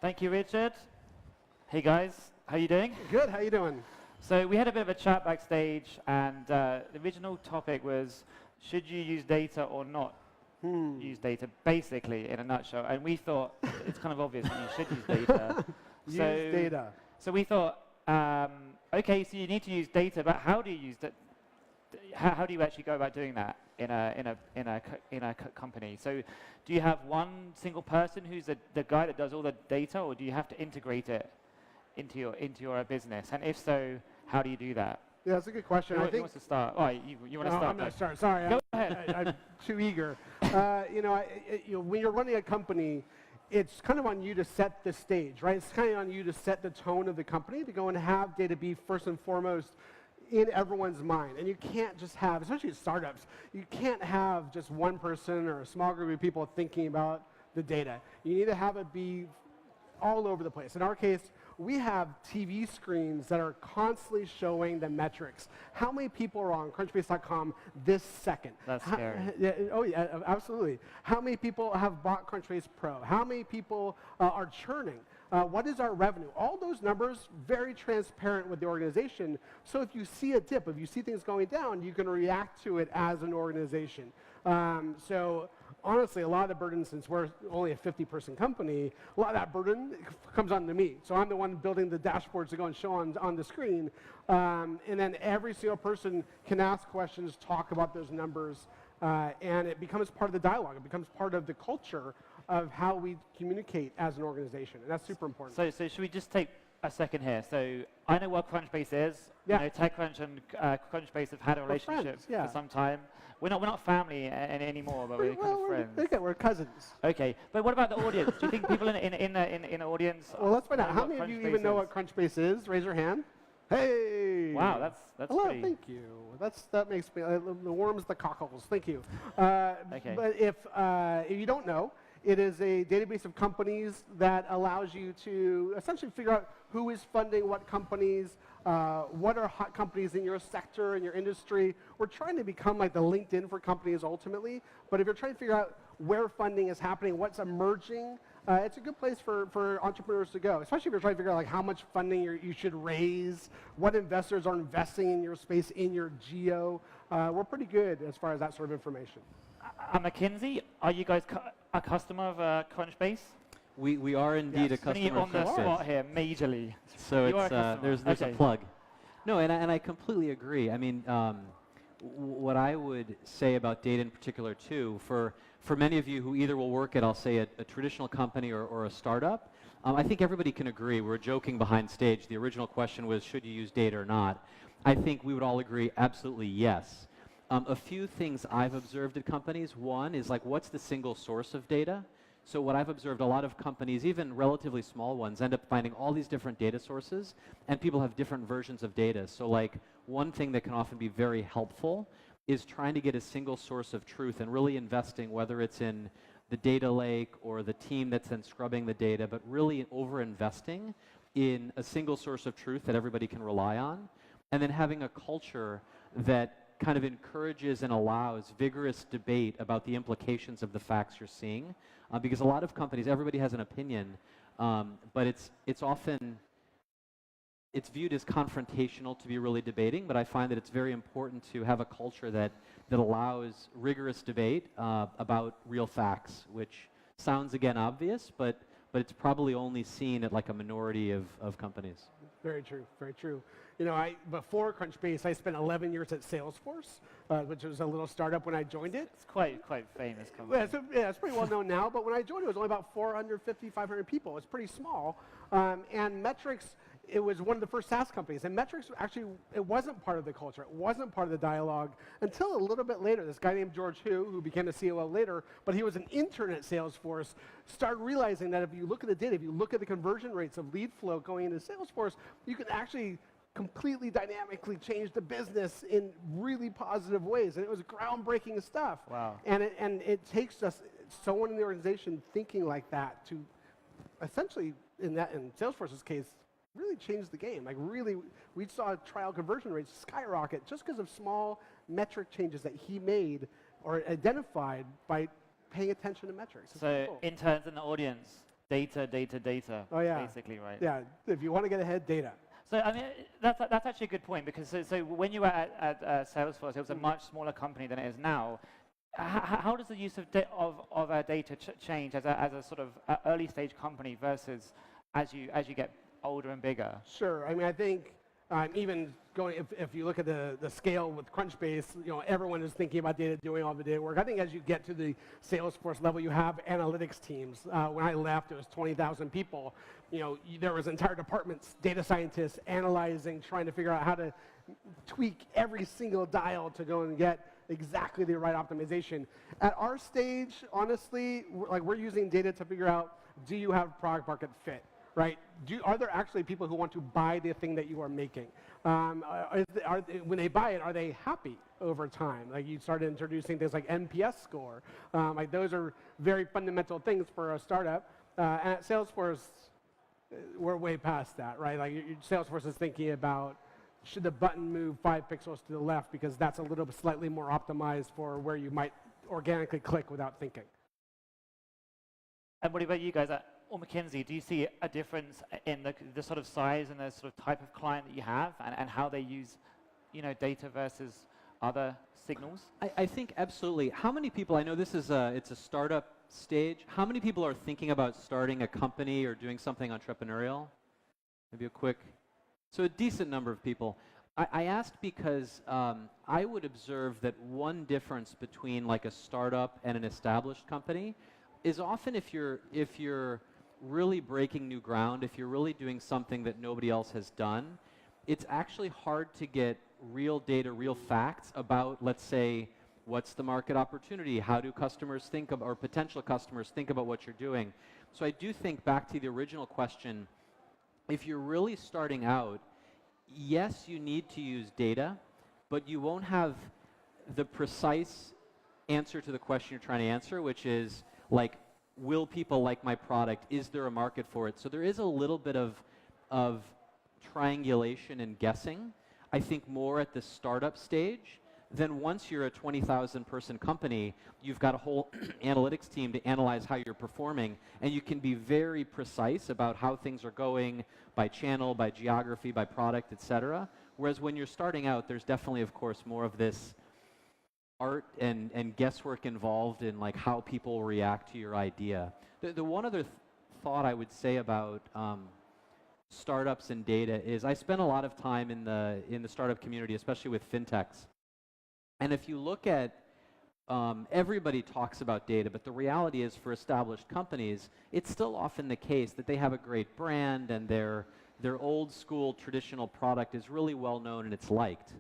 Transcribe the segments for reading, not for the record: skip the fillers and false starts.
Thank you, Richard. Hey guys, how you doing? Good, how you doing? So we had a bit of a chat backstage, and the original topic was, should you use data or not use data, basically, in a nutshell. And we thought, it's kind of obvious that you should use data. Use data. So we thought, okay, so you need to use data, but how do you use that? How do you actually go about doing that in a company? So do you have one single person who's the guy that does all the data, or do you have to integrate it into your business? And if so, how do you do that? Yeah, that's a good question. Who wants to start? Oh, you want to start? I'm going to start. Sorry, Go ahead. I'm too eager. When you're running a company, it's kind of on you to set the stage, right? It's kind of on you to set the tone of the company, to go and have data be first and foremost in everyone's mind. And you can't just have, especially at startups, you can't have just one person or a small group of people thinking about the data. You need to have it be all over the place. In our case, we have TV screens that are constantly showing the metrics. How many people are on Crunchbase.com this second? That's scary. Oh, yeah, absolutely. How many people have bought Crunchbase Pro? How many people are churning? What is our revenue? All those numbers, very transparent with the organization. So if you see a dip, if you see things going down, you can react to it as an organization. So honestly, a lot of the burden, since we're only a 50-person company, a lot of that burden comes onto me. So I'm the one building the dashboards to go and show on the screen. And then every single person can ask questions, talk about those numbers, and it becomes part of the dialogue. It becomes part of the culture of how we communicate as an organization, and that's super important. So should we just take a second here? So I know what Crunchbase is. Yeah. You know, TechCrunch and Crunchbase have had a relationship friends, for some time. We're not family anymore, but we're kind of friends. Okay, we're cousins. Okay, but what about the audience? Do you think people in the audience? Well, let's find out. How know many what of you Crunchbase even know is? what Crunchbase is? Raise your hand. Hey! Wow, that's Hello, pretty. thank you. That makes me the worms, the cockles. Thank you. Okay. But if you don't know, it is a database of companies that allows you to essentially figure out who is funding what companies, what are hot companies in your sector, in your industry. We're trying to become like the LinkedIn for companies ultimately, but if you're trying to figure out where funding is happening, what's emerging, it's a good place for entrepreneurs to go, especially if you're trying to figure out like how much funding you should raise, what investors are investing in your space, in your geo. We're pretty good as far as that sort of information. McKinsey, are you guys a customer of Crunchbase? We are indeed a Putting you customer on of the Crunchbase. spot here, majorly. So You are a it's customer. there's Okay. a plug. No, and I completely agree. I mean, what I would say about data in particular too, for many of you who either will work at, I'll say, a traditional company or a startup, I think everybody can agree. We're joking behind stage. The original question was, should you use data or not? I think we would all agree, absolutely yes. A few things I've observed at companies. One is like, what's the single source of data? So what I've observed, a lot of companies, even relatively small ones, end up finding all these different data sources, and people have different versions of data. So like, one thing that can often be very helpful is trying to get a single source of truth and really investing, whether it's in the data lake or the team that's then scrubbing the data, but really over-investing in a single source of truth that everybody can rely on, and then having a culture that kind of encourages and allows vigorous debate about the implications of the facts you're seeing, because a lot of companies, everybody has an opinion, but it's often viewed as confrontational to be really debating. But I find that it's very important to have a culture that allows rigorous debate about real facts, which sounds again obvious, but it's probably only seen at like a minority of companies. Very true, very true. You know, before Crunchbase, I spent 11 years at Salesforce, which was a little startup when I joined it. It's quite famous company. Yeah, it's pretty well known now, but when I joined it was only about 450, 500 people. It's pretty small. And metrics, it was one of the first SaaS companies. And metrics, actually, it wasn't part of the culture. It wasn't part of the dialogue until a little bit later. This guy named George Hu, who became the COO later, but he was an intern at Salesforce, started realizing that if you look at the data, if you look at the conversion rates of lead flow going into Salesforce, you can actually completely dynamically change the business in really positive ways. And it was groundbreaking stuff. Wow. And it takes us, someone in the organization thinking like that to essentially, in Salesforce's case, really changed the game. Like really, we saw trial conversion rates skyrocket just because of small metric changes that he made or identified by paying attention to metrics. It's So pretty cool. interns in the audience, data, data, data. Oh, yeah. Basically, right? Yeah, if you want to get ahead, data. So I mean, that's actually a good point because so when you were at Salesforce, it was a much smaller company than it is now. How does the use of data change as a sort of early stage company versus as you get older and bigger? Sure. I mean, I think even going, if you look at the scale with Crunchbase, everyone is thinking about data, doing all the data work. I think as you get to the Salesforce level, you have analytics teams. When I left, it was 20,000 people. There was entire departments, data scientists analyzing, trying to figure out how to tweak every single dial to go and get exactly the right optimization. At our stage, honestly, we're using data to figure out, do you have product market fit? Right? Are there actually people who want to buy the thing that you are making? When they buy it, are they happy over time? Like you started introducing things like NPS score. Like those are very fundamental things for a startup. And at Salesforce, we're way past that, right? Like Salesforce is thinking about, should the button move 5 pixels to the left because that's a little bit slightly more optimized for where you might organically click without thinking. And what about you guys? Or McKinsey, do you see a difference in the sort of size and the sort of type of client that you have and how they use, data versus other signals? I think absolutely. How many people, I know this is it's a startup stage, how many people are thinking about starting a company or doing something entrepreneurial? Maybe a quick, so a decent number of people. I asked because I would observe that one difference between like a startup and an established company is often if you're really breaking new ground, if you're really doing something that nobody else has done, it's actually hard to get real data, real facts about, let's say, what's the market opportunity? How do customers think of, or potential customers think about what you're doing? So I do think back to the original question, if you're really starting out, yes, you need to use data, but you won't have the precise answer to the question you're trying to answer, which is like, will people like my product? Is there a market for it? So there is a little bit of triangulation and guessing, I think more at the startup stage. Then once you're a 20,000 person company, you've got a whole analytics team to analyze how you're performing, and you can be very precise about how things are going by channel, by geography, by product, etc. Whereas when you're starting out, there's definitely, of course, more of this art and guesswork involved in like how people react to your idea. The one other thought I would say about startups and data is I spend a lot of time in the startup community, especially with fintechs. And if you look at everybody talks about data, but the reality is for established companies, it's still often the case that they have a great brand and their old school traditional product is really well known and it's liked.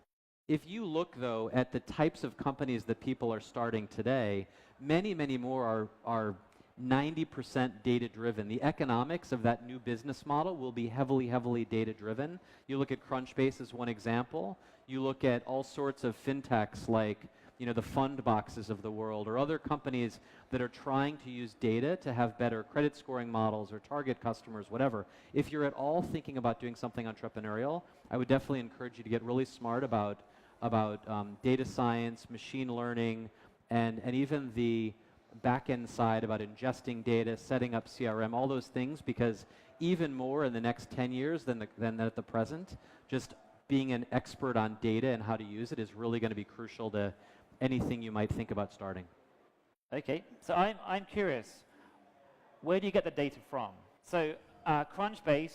If you look, though, at the types of companies that people are starting today, many, many more are 90% data-driven. The economics of that new business model will be heavily, heavily data-driven. You look at Crunchbase as one example. You look at all sorts of fintechs like the fund boxes of the world or other companies that are trying to use data to have better credit scoring models or target customers, whatever. If you're at all thinking about doing something entrepreneurial, I would definitely encourage you to get really smart about data science, machine learning, and even the back-end side about ingesting data, setting up CRM, all those things, because even more in the next 10 years than at the present, just being an expert on data and how to use it is really going to be crucial to anything you might think about starting. Okay, so I'm curious, where do you get the data from? So Crunchbase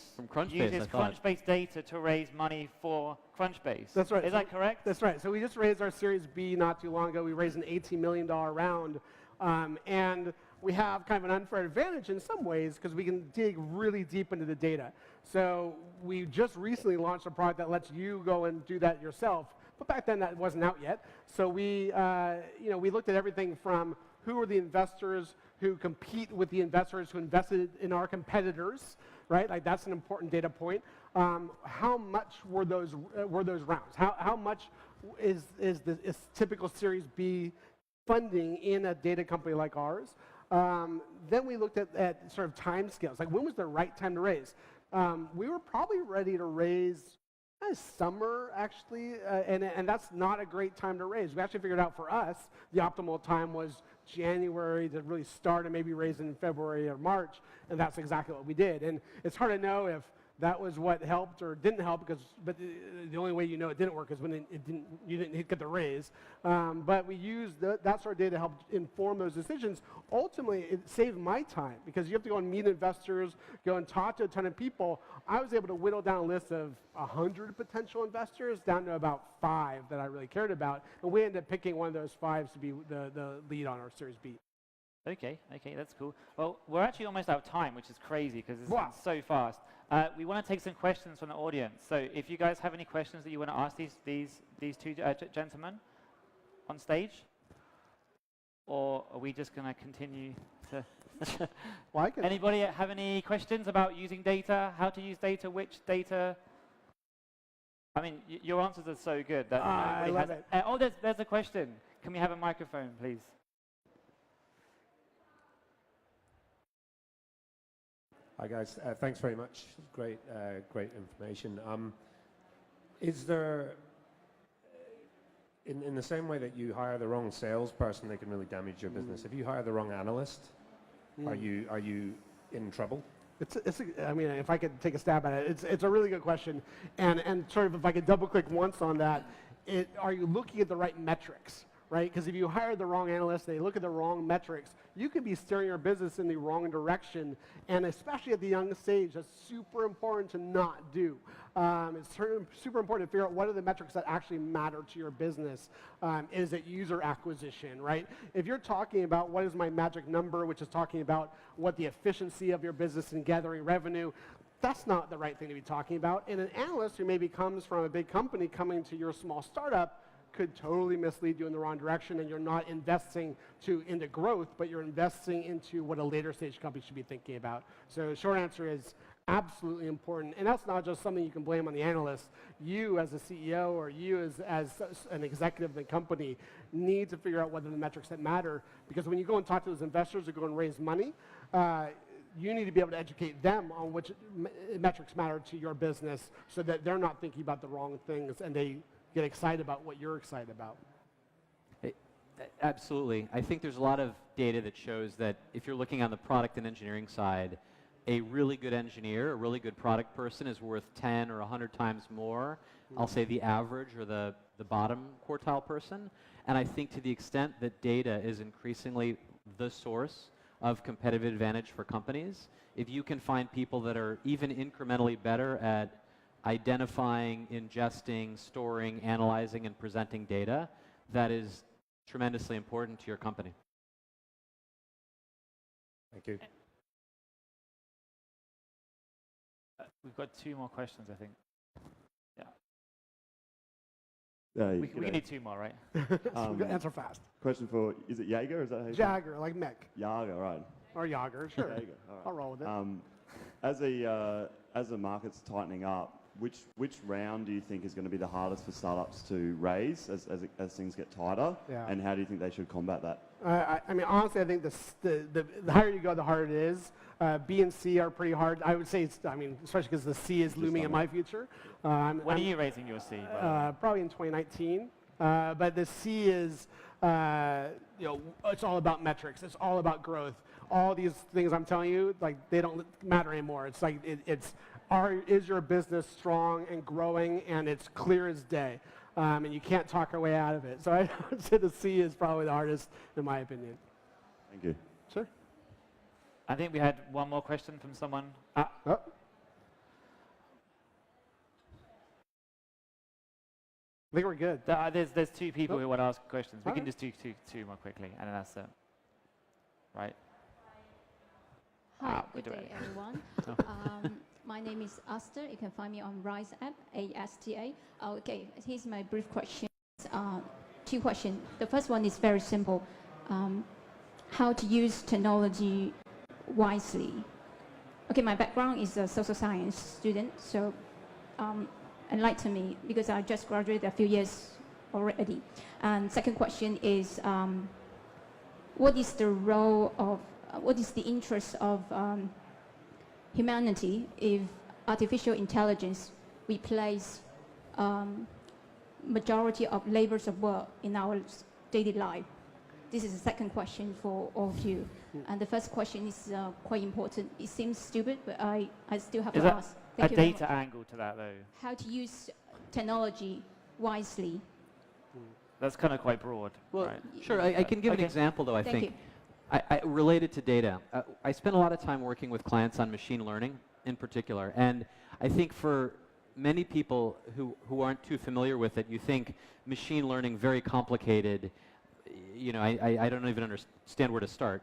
uses Crunchbase data to raise money for Crunchbase. That's right. Is that correct? That's right. So we just raised our Series B not too long ago. We raised an $18 million round. And we have kind of an unfair advantage in some ways because we can dig really deep into the data. So we just recently launched a product that lets you go and do that yourself. But back then that wasn't out yet. So we looked at everything from who are the investors who compete with the investors who invested in our competitors, right? Like that's an important data point. How much were those rounds? How much is typical Series B funding in a data company like ours? Then we looked at sort of time scales, like when was the right time to raise? We were probably ready to raise Summer, actually, and that's not a great time to raise. We actually figured out for us the optimal time was January to really start and maybe raise in February or March, and that's exactly what we did. And it's hard to know if that was what helped or didn't help, but the only way you know it didn't work is when you didn't get the raise. But we used that sort of data to help inform those decisions. Ultimately, it saved my time because you have to go and meet investors, go and talk to a ton of people. I was able to whittle down a list of 100 potential investors down to about 5 that I really cared about, and we ended up picking one of those 5 to be the lead on our Series B. Okay, that's cool. Well, we're actually almost out of time, which is crazy because it's gone so fast. We want to take some questions from the audience. So if you guys have any questions that you want to ask these two gentlemen on stage, or are we just going to continue to... Anybody have any questions about using data, how to use data, which data? I mean, your answers are so good that I love it. Oh, there's a question. Can we have a microphone, please? Hi guys, thanks very much. Great information. Is there, in the same way that you hire the wrong salesperson, they can really damage your business. If you hire the wrong analyst, are you in trouble? I mean, if I could take a stab at it, it's a really good question. And sort of if I could double click once on that, are you looking at the right metrics? Right? Because if you hire the wrong analyst, they look at the wrong metrics, you could be steering your business in the wrong direction. And especially at the young stage, that's super important to not do. It's super important to figure out what are the metrics that actually matter to your business. Is it user acquisition, right? If you're talking about what is my magic number, which is talking about what the efficiency of your business in gathering revenue, that's not the right thing to be talking about. And an analyst who maybe comes from a big company coming to your small startup could totally mislead you in the wrong direction, and you're not investing into growth, but you're investing into what a later stage company should be thinking about. So the short answer is absolutely important, and that's not just something you can blame on the analyst. You as a CEO or you as an executive of the company need to figure out what are the metrics that matter, because when you go and talk to those investors or go and raise money, you need to be able to educate them on which metrics matter to your business so that they're not thinking about the wrong things and they get excited about what you're excited about. Absolutely. I think there's a lot of data that shows that if you're looking on the product and engineering side, a really good engineer, a really good product person is worth 10 or 100 times more, I'll say the average or the bottom quartile person. And I think to the extent that data is increasingly the source of competitive advantage for companies, if you can find people that are even incrementally better at identifying, ingesting, storing, analyzing, and presenting data, that is tremendously important to your company. Thank you. We've got 2 more questions, I think. Yeah. We can need 2 more, right? Answer fast. Question for, is it Jaeger? Is that how you Jagger, like Mick. Jaeger, right. Or Jaeger, sure. Jaeger, all right. I'll roll with it. As the market's tightening up, which round do you think is going to be the hardest for startups to raise as things get tighter? Yeah. And how do you think they should combat that? I mean, honestly, I think the higher you go, the harder it is. B and C are pretty hard. I would say, especially because the C is looming in my future. When are you raising your C? Probably in 2019. But the C is, it's all about metrics. It's all about growth. All these things I'm telling you, like, they don't matter anymore. It's like, is your business strong and growing, and it's clear as day. And you can't talk your way out of it. So I would say the C is probably the hardest, in my opinion. Thank you. Sure. I think we had one more question from someone. Oh. I think we're good. There's 2 people who want to ask questions. We All can right. just do two more quickly, and then that's it. Right? Hi, we good do day, it. everyone. My name is Asta. You can find me on Rise app, ASTA. Okay, here's my brief questions. 2 questions. The first one is very simple. How to use technology wisely. Okay, my background is a social science student, so enlighten me, because I just graduated a few years already. And second question is, what is the role of, what is the interest of humanity if artificial intelligence replace majority of labors of work in our daily life? This is the second question for all of you. And the first question is quite important. It seems stupid, but I still have to ask. A data angle to that, though. How to use technology wisely. That's kind of quite broad. Well, right? sure. I can give an Okay. example, though, I Thank think. Related to data. I spend a lot of time working with clients on machine learning in particular. And I think for many people who aren't too familiar with it, you think machine learning very complicated. You know, I don't even understand where to start.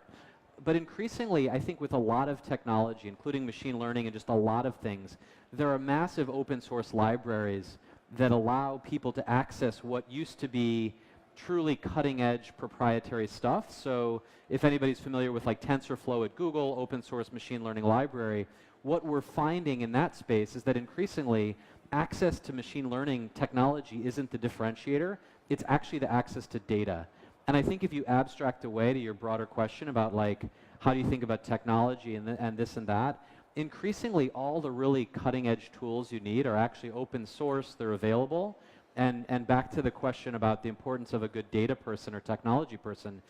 But increasingly, I think with a lot of technology, including machine learning and just a lot of things, there are massive open source libraries that allow people to access what used to be truly cutting edge proprietary stuff. So if anybody's familiar with like TensorFlow at Google, open source machine learning library, what we're finding in that space is that increasingly access to machine learning technology isn't the differentiator, it's actually the access to data. And I think if you abstract away to your broader question about like how do you think about technology and this and that, increasingly all the really cutting edge tools you need are actually open source, they're available. And back to the question about the importance of a good data person or technology person,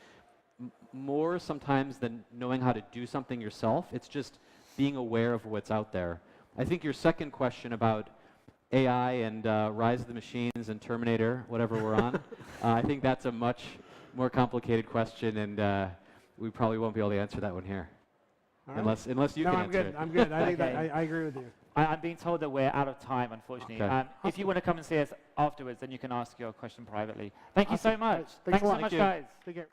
more sometimes than knowing how to do something yourself, it's just being aware of what's out there. I think your second question about AI and Rise of the Machines and Terminator, whatever we're on, I think that's a much more complicated question, and we probably won't be able to answer that one here. All Unless you no, can I'm answer good. it. I'm good. I think Okay. I agree with you. I'm being told that we're out of time, unfortunately. Okay. If you want to come and see us afterwards, then you can ask your question privately. Thank you so Awesome. much. Thanks a so lot. much, Thank you. guys. Take care.